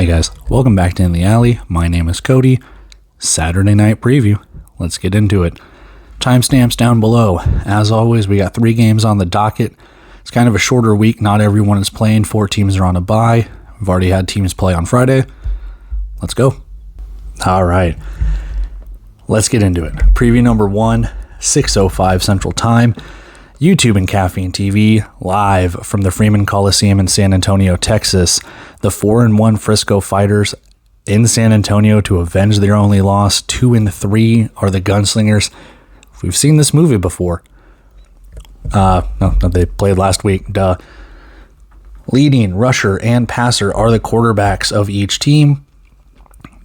Hey guys, welcome back to In the Alley. My name is Cody. Saturday night preview. Let's get into it. Timestamps down below. As always, we got 3 games on the docket. It's kind of a shorter week. Not everyone is playing. 4 teams are on a bye. We've already had teams play on Friday. Let's go. All right. Let's get into it. Preview number 1, 6:05 Central Time. YouTube and Caffeine TV, live from the Freeman Coliseum in San Antonio, Texas. The 4-1 Frisco Fighters in San Antonio to avenge their only loss. 2-3 are the Gunslingers. We've seen this movie before. No, they played last week. Duh. Leading rusher and passer are the quarterbacks of each team.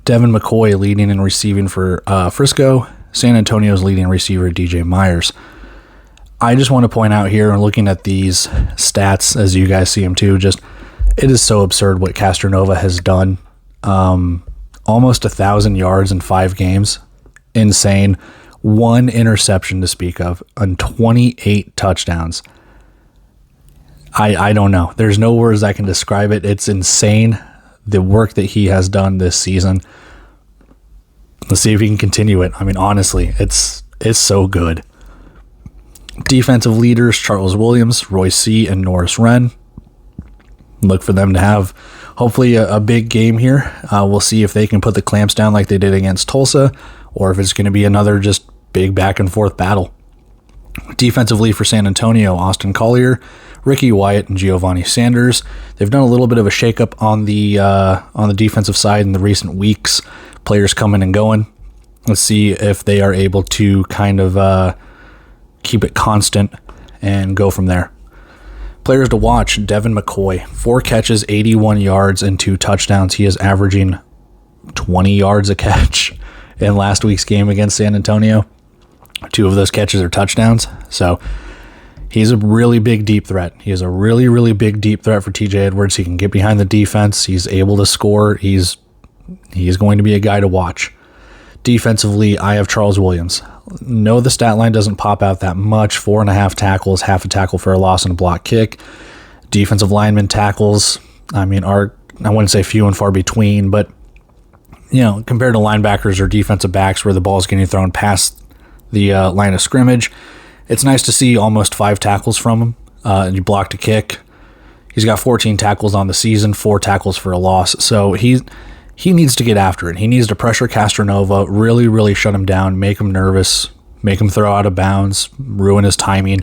Devin McCoy leading and receiving for Frisco. San Antonio's leading receiver, DJ Myers. I just want to point out here, and looking at these stats as you guys see them too, it is so absurd what Castronova has done. Almost 1,000 yards in 5 games. Insane. 1 interception to speak of, and 28 touchdowns. I don't know. There's no words I can describe it. It's insane, the work that he has done this season. Let's see if he can continue it. I mean, honestly, it's so good. Defensive leaders, Charles Williams, Roy C., and Norris Wren. Look for them to have, hopefully, a big game here. We'll see if they can put the clamps down like they did against Tulsa, or if it's going to be another just big back-and-forth battle. Defensively for San Antonio, Austin Collier, Ricky Wyatt, and Giovanni Sanders. They've done a little bit of a shakeup on the defensive side in the recent weeks. Players coming and going. Let's see if they are able to kind of keep it constant and go from there. Players to watch, Devin McCoy, 4 catches, 81 yards, and 2 touchdowns. He is averaging 20 yards a catch in last week's game against San Antonio. 2 of those catches are touchdowns. So he's a really big deep threat. He is a really, really big deep threat for TJ Edwards. He can get behind the defense. He's able to score. He's going to be a guy to watch. Defensively, I have Charles Williams. No, the stat line doesn't pop out that much. 4.5 tackles, half a tackle for a loss and a block kick. Defensive lineman tackles, I wouldn't say few and far between, but compared to linebackers or defensive backs where the ball is getting thrown past the line of scrimmage, it's nice to see almost 5 tackles from him. And you blocked a kick. He's got 14 tackles on the season, 4 tackles for a loss. So he needs to get after it. He needs to pressure Castronova, really, really shut him down, make him nervous, make him throw out of bounds, ruin his timing,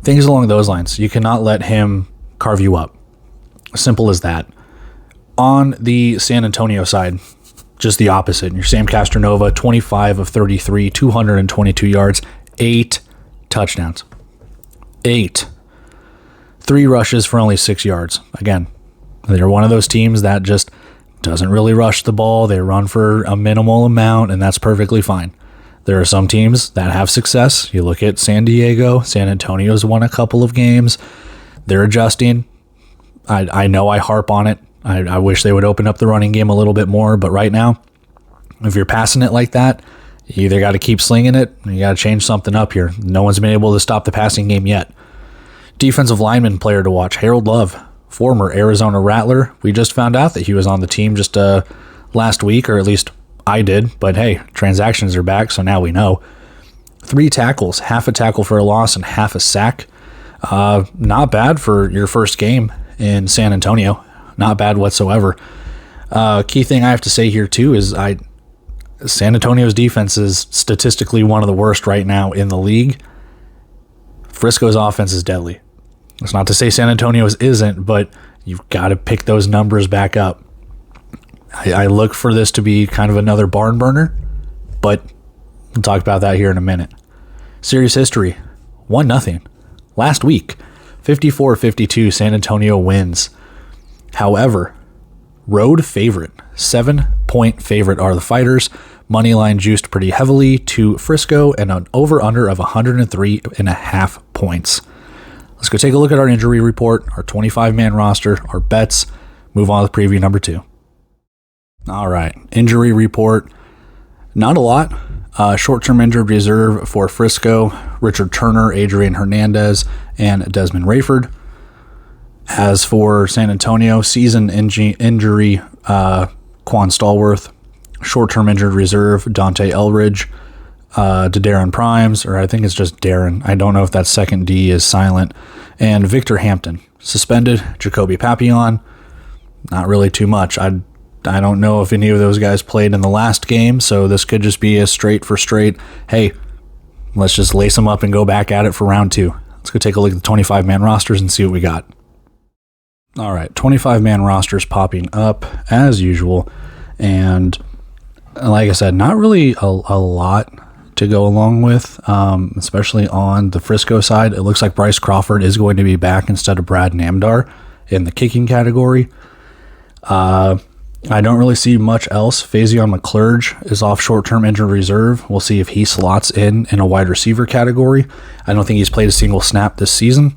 things along those lines. You cannot let him carve you up. Simple as that. On the San Antonio side, just the opposite. Your Sam Castronova, 25 of 33, 222 yards, 8 touchdowns. 8. 3 rushes for only 6 yards. Again, they're one of those teams that just doesn't really rush the ball. They run for a minimal amount, and that's perfectly fine. There are some teams that have success. You look at San Diego. San Antonio's won a couple of games. They're adjusting. I know I harp on it. I wish they would open up the running game a little bit more, but right now, if you're passing it like that, you either got to keep slinging it, or you got to change something up here. No one's been able to stop the passing game yet. Defensive lineman player to watch, Harold Love, former Arizona Rattler. We just found out that he was on the team just last week, or at least I did. But hey, transactions are back, so now we know. 3 tackles, half a tackle for a loss and half a sack. Not bad for your first game in San Antonio. Not bad whatsoever. Key thing I have to say here too is San Antonio's defense is statistically one of the worst right now in the league. Frisco's offense is deadly. It's not to say San Antonio's isn't, but you've got to pick those numbers back up. I look for this to be kind of another barn burner, but we'll talk about that here in a minute. Series history, 1-0. Last week, 54-52, San Antonio wins. However, road favorite, 7-point favorite are the Fighters. Moneyline juiced pretty heavily to Frisco and an over-under of 103.5 points. Let's go take a look at our injury report, our 25-man roster, our bets. Move on to preview number 2. All right, injury report. Not a lot. Short-term injured reserve for Frisco, Richard Turner, Adrian Hernandez, and Desmond Rayford. As for San Antonio, season injury, Quan Stallworth, short-term injured reserve, Dante Elridge, to Darren Primes, or I think it's just Darren. I don't know if that second D is silent. And Victor Hampton, suspended. Jacoby Papillon, not really too much. I don't know if any of those guys played in the last game, so this could just be a straight for straight, hey, let's just lace them up and go back at it for round 2. Let's go take a look at the 25-man rosters and see what we got. All right, 25-man rosters popping up as usual. And like I said, not really a lot to go along with, especially on the Frisco side. It looks like Bryce Crawford is going to be back instead of Brad Namdar in the kicking category. I don't really see much else. Faison McClurge is off short-term injured reserve. We'll see if he slots in a wide receiver category. I don't think he's played a single snap this season.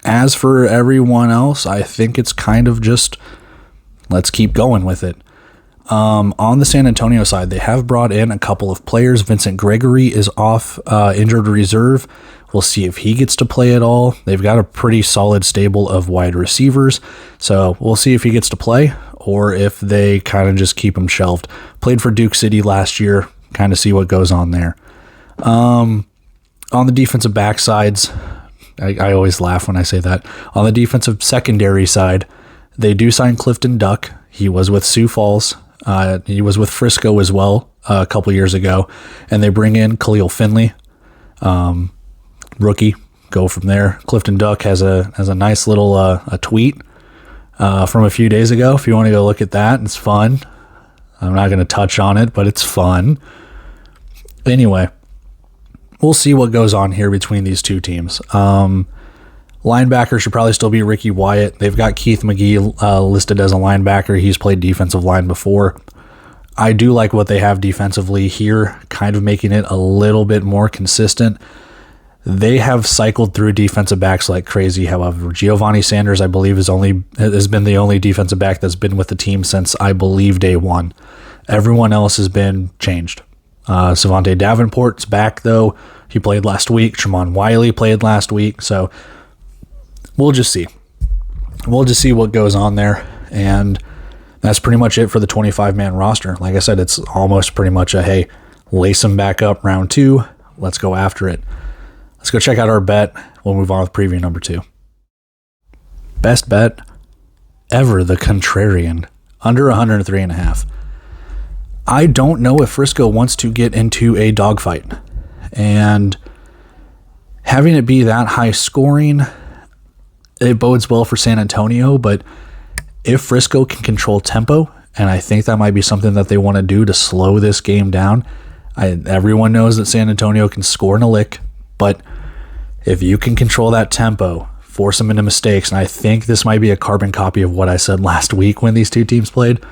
As for everyone else, I think it's kind of just let's keep going with it. On the San Antonio side, they have brought in a couple of players. Vincent Gregory is off injured reserve. We'll see if he gets to play at all. They've got a pretty solid stable of wide receivers, so we'll see if he gets to play or if they kind of just keep him shelved. Played for Duke City last year, kind of see what goes on there. On the defensive back sides, I always laugh when I say that. On the defensive secondary side, they do sign Clifton Duck. He was with Sioux Falls. He was with Frisco as well a couple years ago. And they bring in Khalil Finley, rookie. Go from there. Clifton Duck has a nice little a tweet from a few days ago. If you want to go look at that, it's fun. I'm not going to touch on it, but it's fun. Anyway, we'll see what goes on here between these two teams. Linebacker should probably still be Ricky Wyatt. They've got Keith McGee listed as a linebacker. He's played defensive line before. I do like what they have defensively here, kind of making it a little bit more consistent. They have cycled through defensive backs like crazy. However, Giovanni Sanders, I believe, has been the only defensive back that's been with the team since, I believe, day one. Everyone else has been changed. Savante Davenport's back, though. He played last week. Tremont Wiley played last week. So we'll just see. We'll just see what goes on there. And that's pretty much it for the 25-man roster. Like I said, it's almost pretty much a, hey, lace them back up round 2. Let's go after it. Let's go check out our bet. We'll move on with preview number 2. Best bet ever, the contrarian. Under 103.5. I don't know if Frisco wants to get into a dogfight. And having it be that high scoring, it bodes well for San Antonio. But if Frisco can control tempo, and I think that might be something that they want to do to slow this game down. Everyone knows that San Antonio can score in a lick. But if you can control that tempo, force them into mistakes, and I think this might be a carbon copy of what I said last week when these two teams played,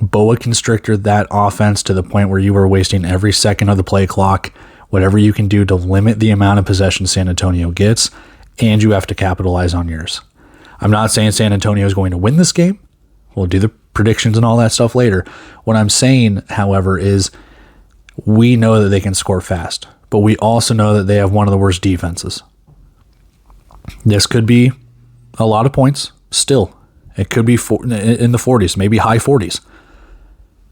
boa constrictor that offense to the point where you were wasting every second of the play clock, whatever you can do to limit the amount of possession San Antonio gets, and you have to capitalize on yours. I'm not saying San Antonio is going to win this game. We'll do the predictions and all that stuff later. What I'm saying, however, is we know that they can score fast. But we also know that they have one of the worst defenses. This could be a lot of points still. It could be in the 40s, maybe high 40s.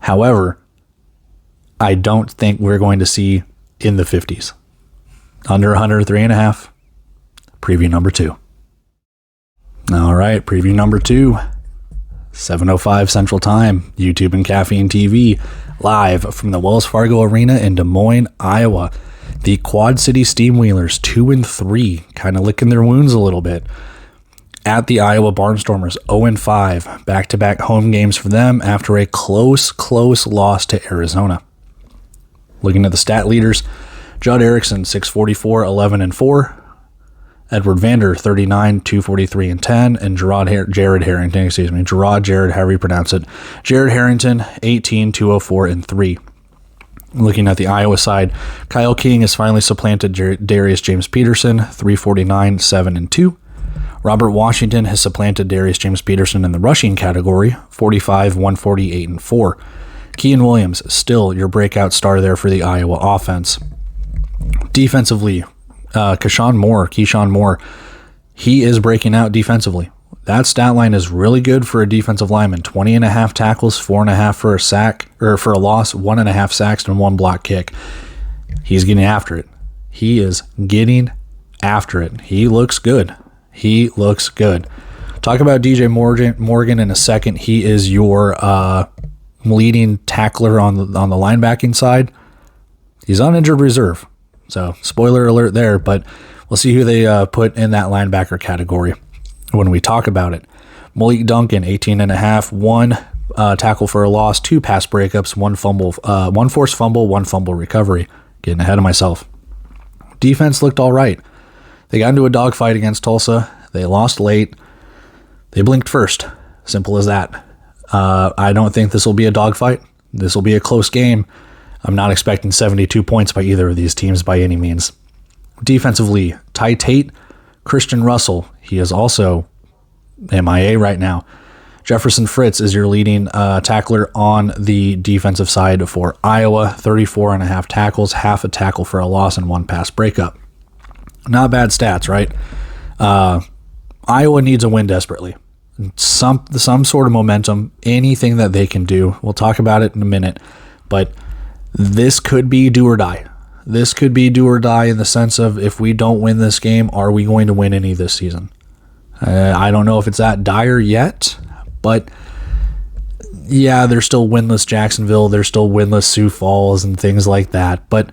However, I don't think we're going to see in the 50s. Under 103.5. Preview number 2. All right, preview number 2. 7:05 Central Time, YouTube and Caffeine TV, live from the Wells Fargo Arena in Des Moines, Iowa. The Quad City Steamwheelers 2-3, kind of licking their wounds a little bit. At the Iowa Barnstormers 0-5, back-to-back home games for them after a close loss to Arizona. Looking at the stat leaders, Judd Erickson 644, 11-4. Edward Vander 39, 243 and 10, and Gerard Jared, however you pronounce it. Jared Harrington 18, 204 and 3. Looking at the Iowa side, Kyle King has finally supplanted Darius James Peterson, 349, 7 and 2. Robert Washington has supplanted Darius James Peterson in the rushing category, 45, 148 and 4. Kean Williams, still your breakout star there for the Iowa offense. Defensively, Keyshawn Moore, he is breaking out defensively. That stat line is really good for a defensive lineman. 20.5 tackles, 4.5 for a sack, or for a loss, 1.5 sacks, and 1 block kick. He's getting after it. He is getting after it. He looks good. He looks good. Talk about DJ Morgan in a second. He is your leading tackler on the linebacking side. He's on injured reserve. So, spoiler alert there, but we'll see who they put in that linebacker category when we talk about it. Malik Duncan, 18.5, 1 tackle for a loss, 2 pass breakups, 1 fumble, 1 forced fumble, 1 fumble recovery. Getting ahead of myself. Defense looked all right. They got into a dogfight against Tulsa. They lost late. They blinked first. Simple as that. I don't think this will be a dogfight. This will be a close game. I'm not expecting 72 points by either of these teams by any means. Defensively, Ty Tate, Christian Russell. He is also MIA right now. Jefferson Fritz is your leading tackler on the defensive side for Iowa. 34.5 tackles, half a tackle for a loss, and 1 pass breakup. Not bad stats, right? Iowa needs a win desperately. Some sort of momentum, anything that they can do. We'll talk about it in a minute, but this could be do or die. This could be do or die in the sense of, if we don't win this game, are we going to win any this season? I don't know if it's that dire yet, but yeah, they're still winless Jacksonville. They're still winless Sioux Falls and things like that. But,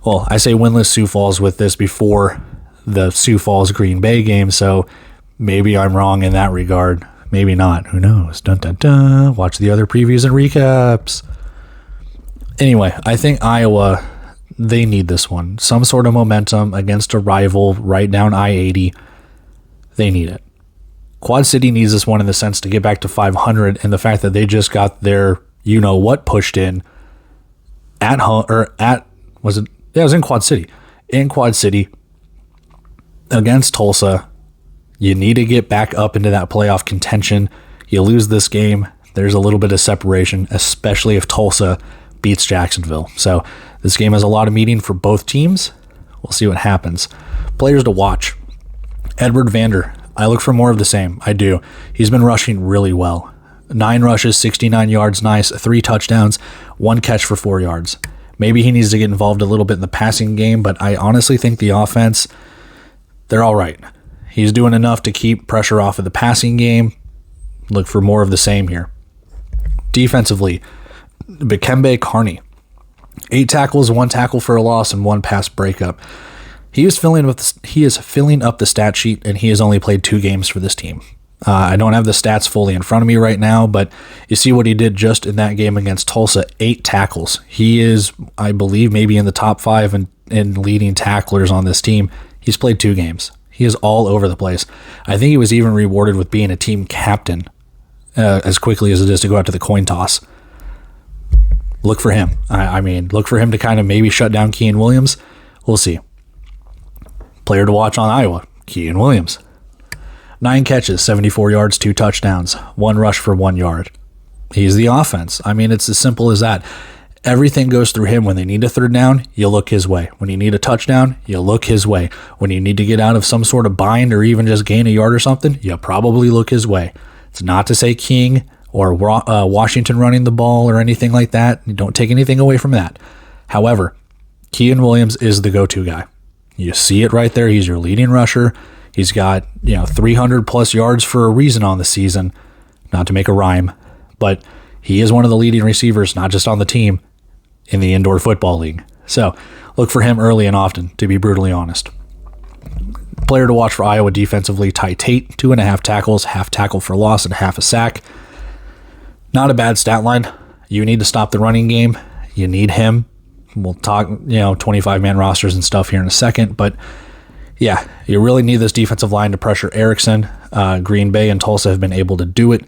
well, I say winless Sioux Falls with this before the Sioux Falls Green Bay game, so maybe I'm wrong in that regard. Maybe not. Who knows? Dun, dun, dun. Watch the other previews and recaps. Anyway, I think Iowa, they need this one. Some sort of momentum against a rival right down I-80. They need it. Quad City needs this one in the sense to get back to 500, and the fact that they just got their you-know-what pushed in at home, or at, was it? Yeah, it was in Quad City. In Quad City against Tulsa. You need to get back up into that playoff contention. You lose this game, there's a little bit of separation, especially if Tulsa beats Jacksonville. So this game has a lot of meaning for both teams. We'll see what happens. Players to watch. Edward Vander. I look for more of the same. I do. He's been rushing really well. 9 rushes, 69 yards, nice. 3 touchdowns, 1 catch for 4 yards. Maybe he needs to get involved a little bit in the passing game, but I honestly think the offense, they're all right. He's doing enough to keep pressure off of the passing game. Look for more of the same here. Defensively, Bikembe Carney. 8 tackles, 1 tackle for a loss, and 1 pass breakup. He is filling up the stat sheet, and he has only played 2 games for this team. I don't have the stats fully in front of me right now, but you see what he did just in that game against Tulsa, 8 tackles. He is, I believe, maybe in the top 5 in leading tacklers on this team. He's played 2 games. He is all over the place. I think he was even rewarded with being a team captain as quickly as it is to go out to the coin toss. Look for him. Look for him to kind of maybe shut down Kean Williams. We'll see. Player to watch on Iowa, Kean Williams. 9 catches, 74 yards, 2 touchdowns, 1 rush for 1 yard. He's the offense. It's as simple as that. Everything goes through him. When they need a third down, you look his way. When you need a touchdown, you look his way. When you need to get out of some sort of bind or even just gain a yard or something, you probably look his way. It's not to say King or Washington running the ball or anything like that. You don't take anything away from that. However, Kean Williams is the go-to guy. You see it right there. He's your leading rusher. He's got 300 plus yards for a reason on the season. Not to make a rhyme, but he is one of the leading receivers, not just on the team, in the indoor football league. So look for him early and often, to be brutally honest. Player to watch for Iowa defensively, Ty Tate, 2.5 tackles, half tackle for loss, and half a sack. Not a bad stat line. You need to stop the running game. You need him. We'll talk, 25-man rosters and stuff here in a second, but yeah, you really need this defensive line to pressure Erickson. Green Bay and Tulsa have been able to do it.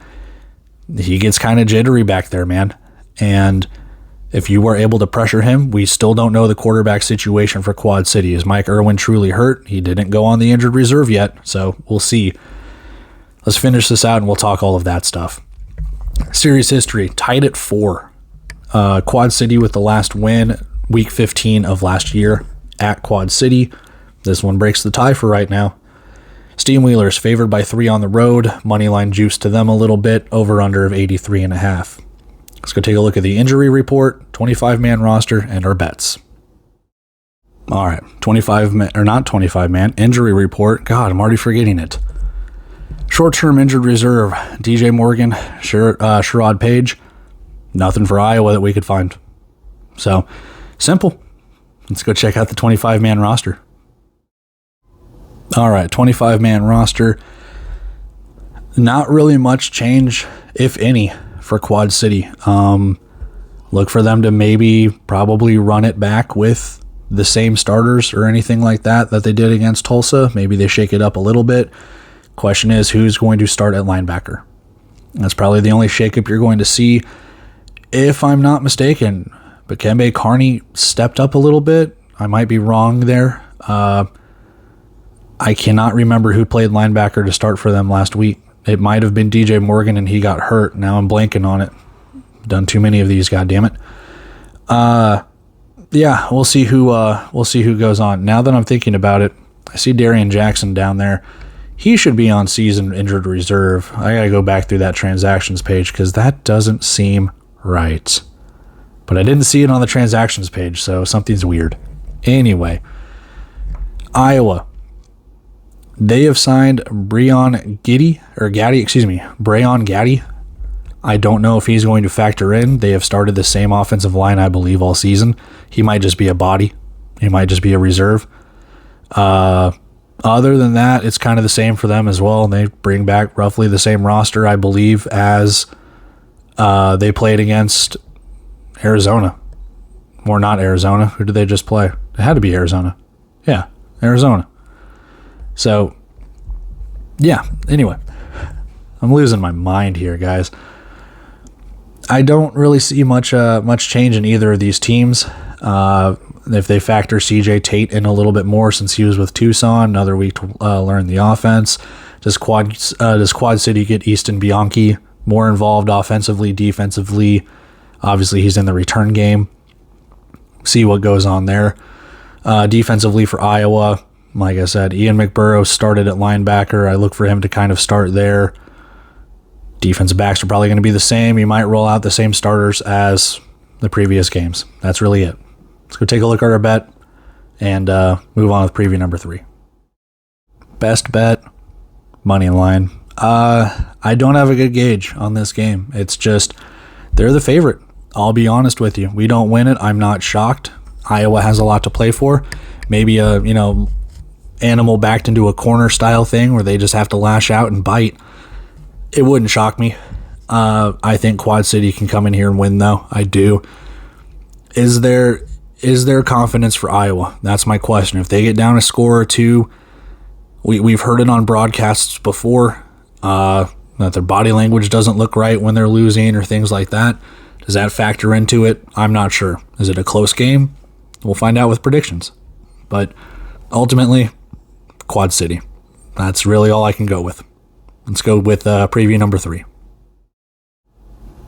He gets kind of jittery back there, man. And if you were able to pressure him, we still don't know the quarterback situation for Quad City. Is Mike Irwin truly hurt? He didn't go on the injured reserve yet, so we'll see. Let's finish this out and we'll talk all of that stuff. Series history, tied at 4. Quad City with the last win, week 15 of last year at Quad City. This one breaks the tie for right now. Steamwheelers favored by 3 on the road. Moneyline juice to them a little bit. Over under of 83.5. Let's go take a look at the injury report, 25-man roster, and our bets. All right, 25-man, or not 25-man, injury report. God, I'm already forgetting it. Short-term injured reserve, DJ Morgan, Sherrod Page. Nothing for Iowa that we could find. So, simple. Let's go check out the 25-man roster. All right, 25-man roster. Not really much change, if any, for Quad City. Look for them to probably run it back with the same starters or anything like that they did against Tulsa. Maybe they shake it up a little bit. Question is, who's going to start at linebacker? That's probably the only shakeup you're going to see. If I'm not mistaken, Bakembe Carney stepped up a little bit. I might be wrong there. I cannot remember who played linebacker to start for them last week. It might have been DJ Morgan and he got hurt. Now I'm blanking on it. Done too many of these, goddammit. Yeah, we'll see who goes on. Now that I'm thinking about it, I see Darian Jackson down there. He should be on season injured reserve. I gotta go back through that transactions page because that doesn't seem right. But I didn't see it on the transactions page, so something's weird. Anyway, Iowa. They have signed Brayon Gaddy. I don't know if he's going to factor in. They have started the same offensive line, I believe, all season. He might just be a body. He might just be a reserve. Other than that, it's kind of the same for them as well. And they bring back roughly the same roster, I believe, as they played against Arizona. Or not Arizona. Who did they just play? It had to be Arizona. Yeah, Arizona. So, yeah, anyway. I'm losing my mind here, guys. I don't really see much change in either of these teams. If they factor CJ Tate in a little bit more since he was with Tucson, another week to learn the offense. Does Quad City get Easton Bianchi more involved offensively, defensively? Obviously, he's in the return game. See what goes on there. Defensively for Iowa, like I said, Ian McBurrow started at linebacker. I look for him to kind of start there. Defensive backs are probably going to be the same. You might roll out the same starters as the previous games. That's really it. Let's go take a look at our bet and move on with preview number 3. Best bet, money line. I don't have a good gauge on this game. It's just they're the favorite. I'll be honest with you. We don't win it. I'm not shocked. Iowa has a lot to play for. Maybe a animal backed into a corner style thing where they just have to lash out and bite. It wouldn't shock me. I think Quad City can come in here and win, though. I do. Is there confidence for Iowa? That's my question. If they get down a score or two, we've heard it on broadcasts before, that their body language doesn't look right when they're losing or things like that. Does that factor into it? I'm not sure. Is it a close game? We'll find out with predictions. But ultimately, Quad City. That's really all I can go with. Let's go with preview number 3.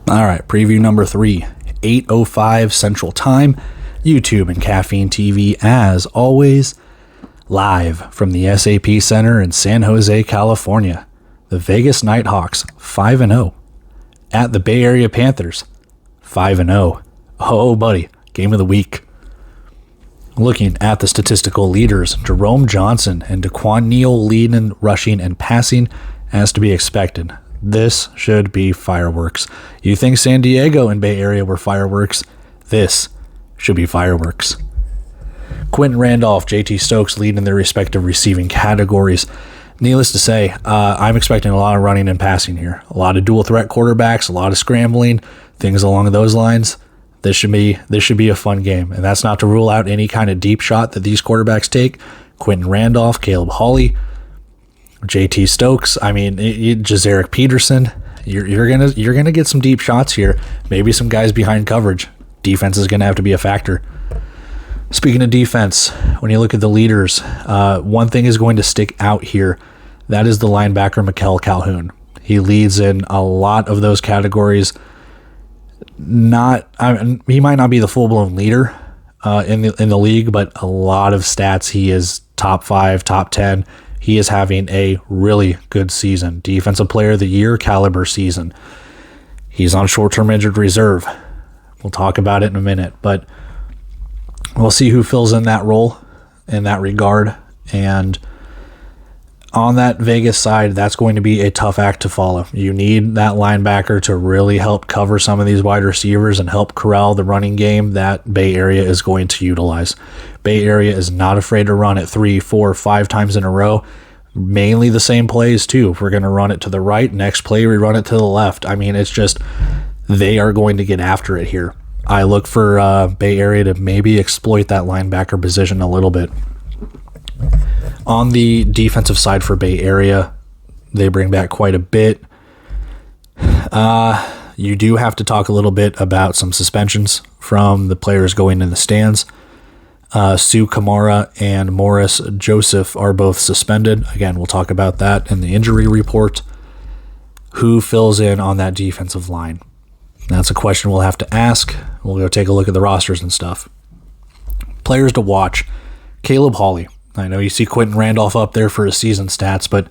All right, preview number 3, 8:05 Central Time, YouTube and Caffeine TV, as always, live from the SAP Center in San Jose, California. The Vegas Nighthawks, 5-0, at the Bay Area Panthers, 5-0. Oh, buddy, game of the week. Looking at the statistical leaders, Jerome Johnson and DeQuan Neal leading rushing and passing, as to be expected. This should be fireworks. You think San Diego and Bay Area were fireworks? This should be fireworks. Quentin Randolph, JT Stokes leading their respective receiving categories. Needless to say, I'm expecting a lot of running and passing here. A lot of dual threat quarterbacks, a lot of scrambling, things along those lines. This should be a fun game. And that's not to rule out any kind of deep shot that these quarterbacks take. Quentin Randolph, Caleb Hawley, JT Stokes, Jazarick Peterson. You're gonna get some deep shots here. Maybe some guys behind coverage. Defense is gonna have to be a factor. Speaking of defense, when you look at the leaders, one thing is going to stick out here. That is the linebacker Mikel Calhoun. He leads in a lot of those categories. He might not be the full blown leader in the league, but a lot of stats he is top 5, top 10. He is having a really good season. Defensive Player of the Year caliber season. He's on short-term injured reserve. We'll talk about it in a minute, but we'll see who fills in that role in that regard. And on that Vegas side, that's going to be a tough act to follow. You need that linebacker to really help cover some of these wide receivers and help corral the running game that Bay Area is going to utilize. Bay Area is not afraid to run it 3, 4, 5 times in a row. Mainly the same plays too. If we're going to run it to the right, next play we run it to the left. I mean, it's just they are going to get after it here. I look for Bay Area to maybe exploit that linebacker position a little bit. On the defensive side for Bay Area, they bring back quite a bit. You do have to talk a little bit about some suspensions from the players going in the stands. Sue Kamara and Morris Joseph are both suspended. Again, we'll talk about that in the injury report. Who fills in on that defensive line? That's a question we'll have to ask. We'll go take a look at the rosters and stuff. Players to watch. Caleb Hawley. I know you see Quentin Randolph up there for his season stats, but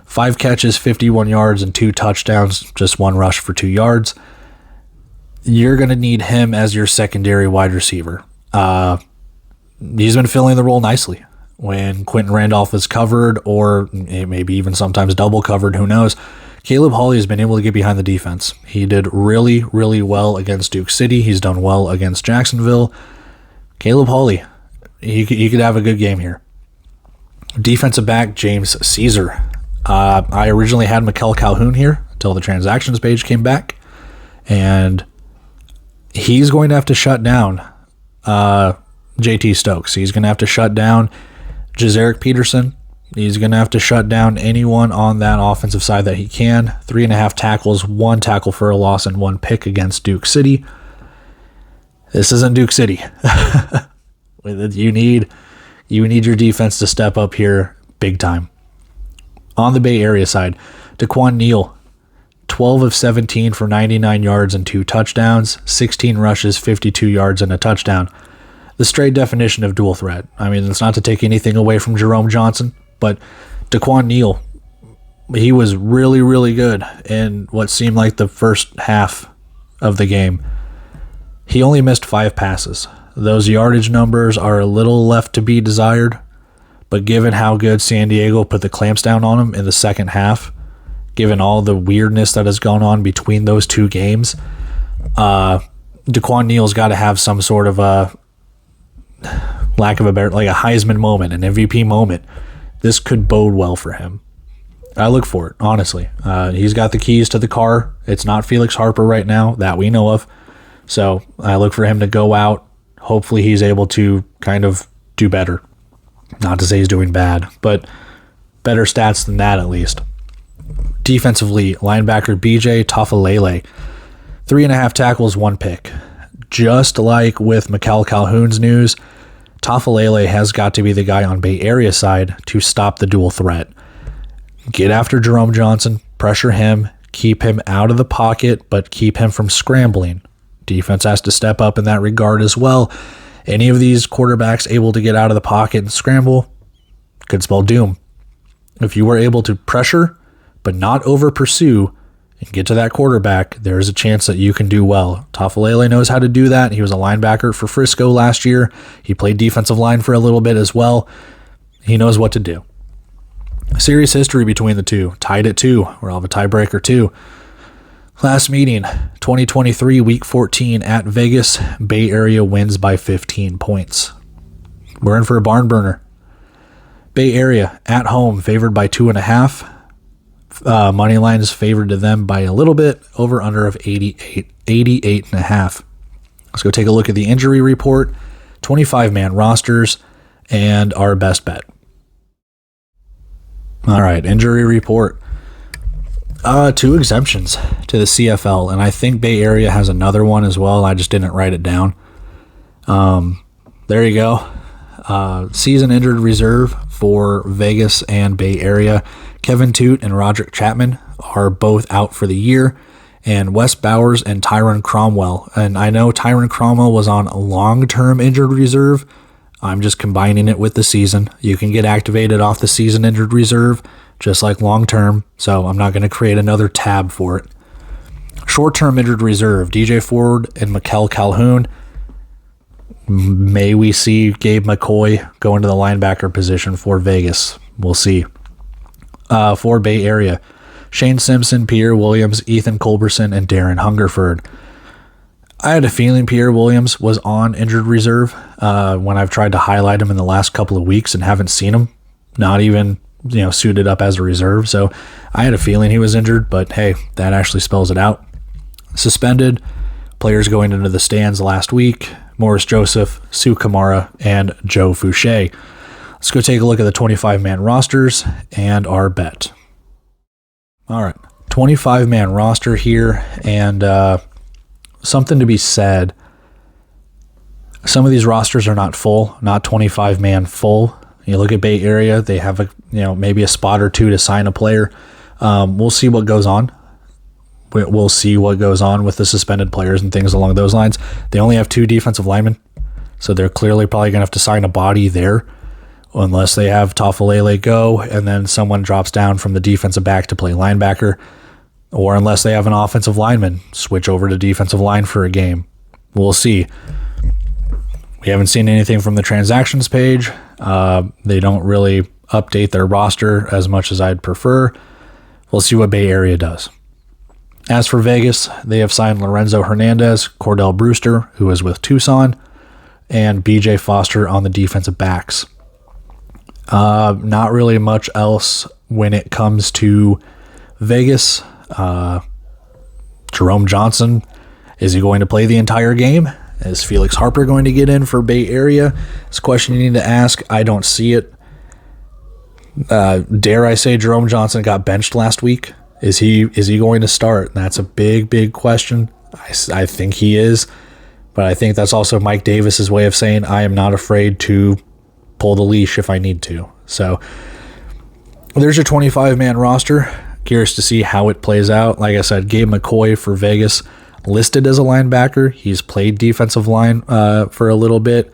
5 catches, 51 yards, and 2 touchdowns, just 1 rush for 2 yards. You're going to need him as your secondary wide receiver. He's been filling the role nicely. When Quentin Randolph is covered, or maybe even sometimes double covered, who knows, Caleb Hawley has been able to get behind the defense. He did really, really well against Duke City. He's done well against Jacksonville. Caleb Hawley, he could have a good game here. Defensive back, James Caesar. I originally had Mikel Calhoun here until the transactions page came back. And he's going to have to shut down JT Stokes. He's going to have to shut down Jazarick Peterson. He's going to have to shut down anyone on that offensive side that he can. 3.5 tackles, 1 tackle for a loss, and 1 pick against Duke City. This isn't Duke City. You need your defense to step up here big time. On the Bay Area side, Daquan Neal, 12 of 17 for 99 yards and 2 touchdowns, 16 rushes, 52 yards, and a touchdown. The straight definition of dual threat. I mean, it's not to take anything away from Jerome Johnson, but Daquan Neal, he was really, really good in what seemed like the first half of the game. He only missed 5 passes. Those yardage numbers are a little left to be desired, but given how good San Diego put the clamps down on him in the second half, given all the weirdness that has gone on between those 2 games, Daquan Neal's got to have some sort of a, lack of a better, like a Heisman moment, an MVP moment. This could bode well for him. I look for it, honestly. He's got the keys to the car. It's not Felix Harper right now, that we know of. So I look for him to go out. Hopefully he's able to kind of do better. Not to say he's doing bad, but better stats than that at least. Defensively, linebacker BJ Tafalele, 3.5 tackles, 1 pick. Just like with Mikel Calhoun's news, Tafalele has got to be the guy on Bay Area side to stop the dual threat. Get after Jerome Johnson, pressure him, keep him out of the pocket, but keep him from scrambling. Defense has to step up in that regard as well. Any of these quarterbacks able to get out of the pocket and scramble could spell doom. If you were able to pressure, but not over pursue, and get to that quarterback, there's a chance that you can do well. Tafalele knows how to do that. He was a linebacker for Frisco last year. He played defensive line for a little bit as well. He knows what to do. Serious history between the two. Tied at 2. We'll have a tiebreaker too. Last meeting, 2023, Week 14 at Vegas. Bay Area wins by 15 points. We're in for a barn burner. Bay Area at home, favored by 2.5. Money line is favored to them by a little bit, over under of 88.5. Let's go take a look at the injury report, 25-man rosters, and our best bet. All right, injury report. 2 exemptions to the CFL, and I think Bay Area has another one as well. I just didn't write it down. There you go. Season injured reserve for Vegas and Bay Area. Kevin Toot and Roderick Chapman are both out for the year, and Wes Bowers and Tyron Cromwell. And I know Tyron Cromwell was on a long-term injured reserve. I'm just combining it with the season. You can get activated off the season injured reserve, just like long-term, so I'm not going to create another tab for it. Short-term injured reserve, DJ Ford and Mikel Calhoun. May we see Gabe McCoy go into the linebacker position for Vegas? We'll see. For Bay Area, Shane Simpson, Pierre Williams, Ethan Culberson, and Darren Hungerford. I had a feeling Pierre Williams was on injured reserve when I've tried to highlight him in the last couple of weeks and haven't seen him, not even suited up as a reserve. So I had a feeling he was injured, but hey, that actually spells it out. Suspended players going into the stands last week: Morris Joseph, Sue Kamara, and Joe Fouché. Let's go take a look at the 25-man rosters and our bet. All right, 25-man roster here, and something to be said. Some of these rosters are not full, not 25-man full. You look at Bay Area, they have maybe a spot or two to sign a player. We'll see what goes on. We'll see what goes on with the suspended players and things along those lines. They only have 2 defensive linemen, so they're clearly probably going to have to sign a body there, unless they have Tafalele go and then someone drops down from the defensive back to play linebacker, or unless they have an offensive lineman switch over to defensive line for a game. We'll see. We haven't seen anything from the transactions page. They don't really update their roster as much as I'd prefer. We'll see what Bay Area does. As for Vegas, they have signed Lorenzo Hernandez, Cordell Brewster, who is with Tucson, and BJ Foster on the defensive backs. Not really much else when it comes to Vegas. Jerome Johnson, is he going to play the entire game? Is Felix Harper going to get in for Bay Area? It's a question you need to ask. I don't see it. Dare I say Jerome Johnson got benched last week? Is he going to start? That's a big question. I think he is, but I think that's also Mike Davis's way of saying I am not afraid to pull the leash if I need to. So there's your 25-man roster. Curious to see how it plays out. Like I said, Gabe McCoy for Vegas, listed as a linebacker. He's played defensive line for a little bit.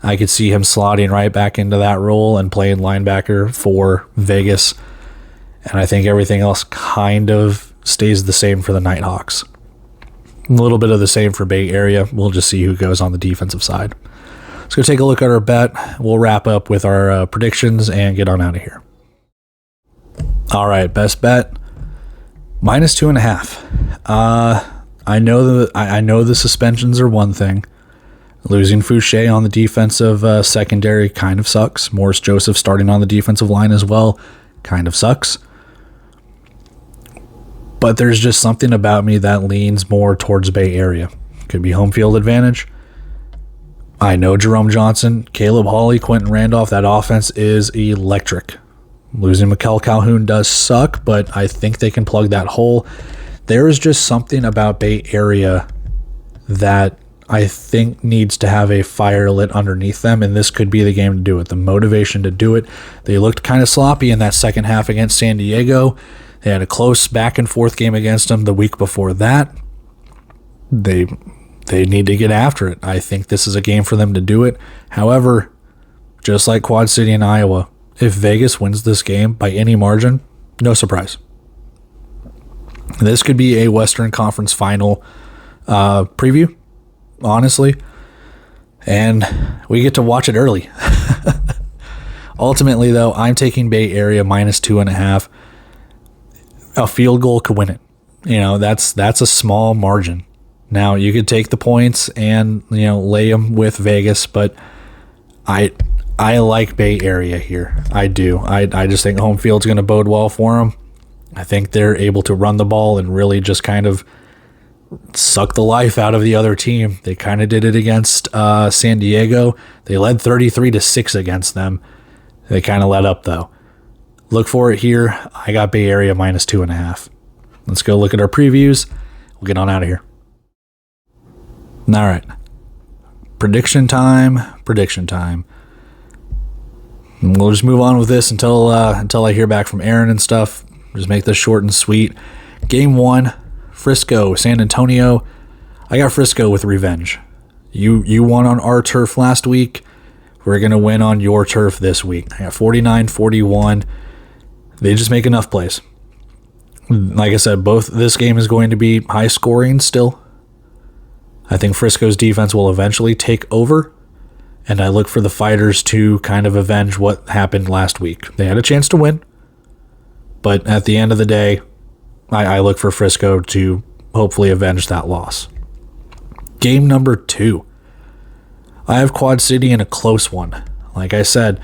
I could see him slotting right back into that role and playing linebacker for Vegas. And I think everything else kind of stays the same for the Nighthawks. A little bit of the same for Bay Area. We'll just see who goes on the defensive side. Let's go take a look at our bet. We'll wrap up with our predictions and get on out of here. All right, best bet, -2.5. I know the suspensions are one thing. Losing Fouché on the defensive secondary kind of sucks. Morris Joseph starting on the defensive line as well kind of sucks. But there's just something about me that leans more towards Bay Area. Could be home field advantage. I know Jerome Johnson, Caleb Hawley, Quentin Randolph, that offense is electric. Losing Mikel Calhoun does suck, but I think they can plug that hole. There is just something about Bay Area that I think needs to have a fire lit underneath them, and this could be the game to do it, the motivation to do it. They looked kind of sloppy in that second half against San Diego. They had a close back and forth game against them the week before that. They need to get after it. I think this is a game for them to do it. However, just like Quad City and Iowa, if Vegas wins this game by any margin, no surprise. This could be a Western Conference final preview, honestly, and we get to watch it early. Ultimately, though, I'm taking Bay Area -2.5. A field goal could win it. That's a small margin. Now, you could take the points and lay them with Vegas, but I like Bay Area here. I do. I just think home field's going to bode well for them. I think they're able to run the ball and really just kind of suck the life out of the other team. They kind of did it against San Diego. They led 33-6 against them. They kind of let up, though. Look for it here. I got Bay Area -2.5. Let's go look at our previews. We'll get on out of here. All right. Prediction time. We'll just move on with this until I hear back from Aaron and stuff. Just make this short and sweet. Game 1, Frisco, San Antonio. I got Frisco with revenge. You won on our turf last week. We're going to win on your turf this week. I got 49-41. They just make enough plays. Like I said, this game is going to be high scoring still. I think Frisco's defense will eventually take over, and I look for the Fighters to kind of avenge what happened last week. They had a chance to win, but at the end of the day, I look for Frisco to hopefully avenge that loss. Game number 2. I have Quad City in a close one. Like I said,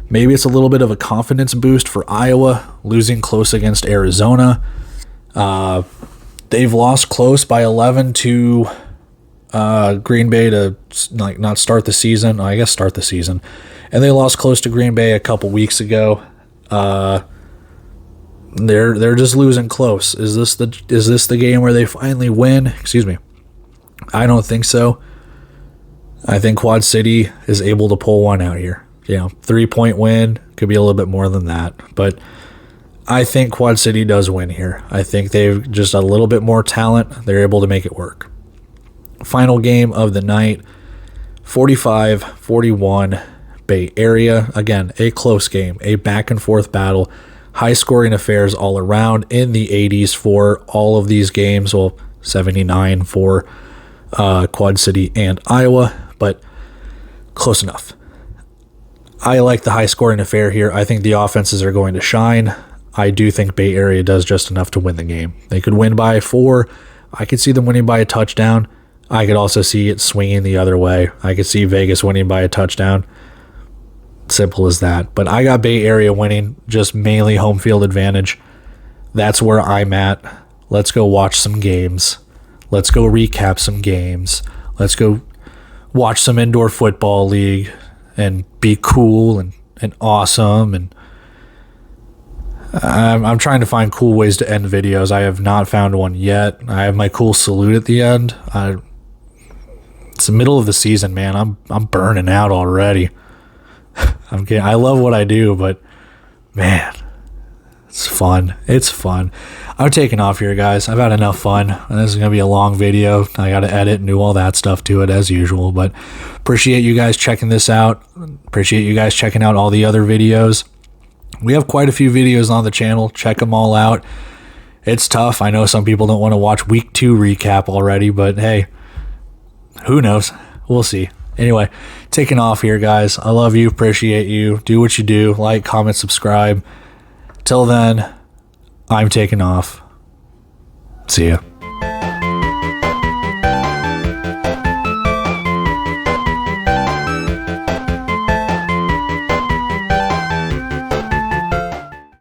maybe it's a little bit of a confidence boost for Iowa, losing close against Arizona. They've lost close by 11 to Green Bay to not start the season. I guess start the season. And they lost close to Green Bay a couple weeks ago. They're just losing close. Is this the game where they finally win? Excuse me. I don't think so. I think Quad City is able to pull one out here. 3-point win, could be a little bit more than that, but I think Quad City does win here. I think they've just a little bit more talent. They're able to make it work. Final game of the night, 45-41 Bay Area. Again, a close game, a back and forth battle, high scoring affairs all around in the 80s for all of these games. Well, 79 for Quad City and Iowa, but close enough. I like the high scoring affair here. I think the offenses are going to shine. I do think Bay Area does just enough to win the game. They could win by 4. I could see them winning by a touchdown. I could also see it swinging the other way. I could see Vegas winning by a touchdown. Simple as that. But I got Bay Area winning, just mainly home field advantage. That's where I'm at. Let's go watch some games. Let's go recap some games. Let's go watch some indoor football league and be cool and awesome. And I'm trying to find cool ways to end videos. I have not found one yet. I have my cool salute at the end. It's the middle of the season, man. I'm burning out already. I'm kidding. I love what I do, but man, it's fun. It's fun. I'm taking off here, guys. I've had enough fun. This is going to be a long video. I got to edit and do all that stuff to it as usual, but appreciate you guys checking this out. Appreciate you guys checking out all the other videos. We have quite a few videos on the channel. Check them all out. It's tough. I know some people don't want to watch week 2 recap already, but hey, who knows? We'll see. Anyway, taking off here, guys. I love you. Appreciate you. Do what you do. Like, comment, subscribe. Till then, I'm taking off. See ya.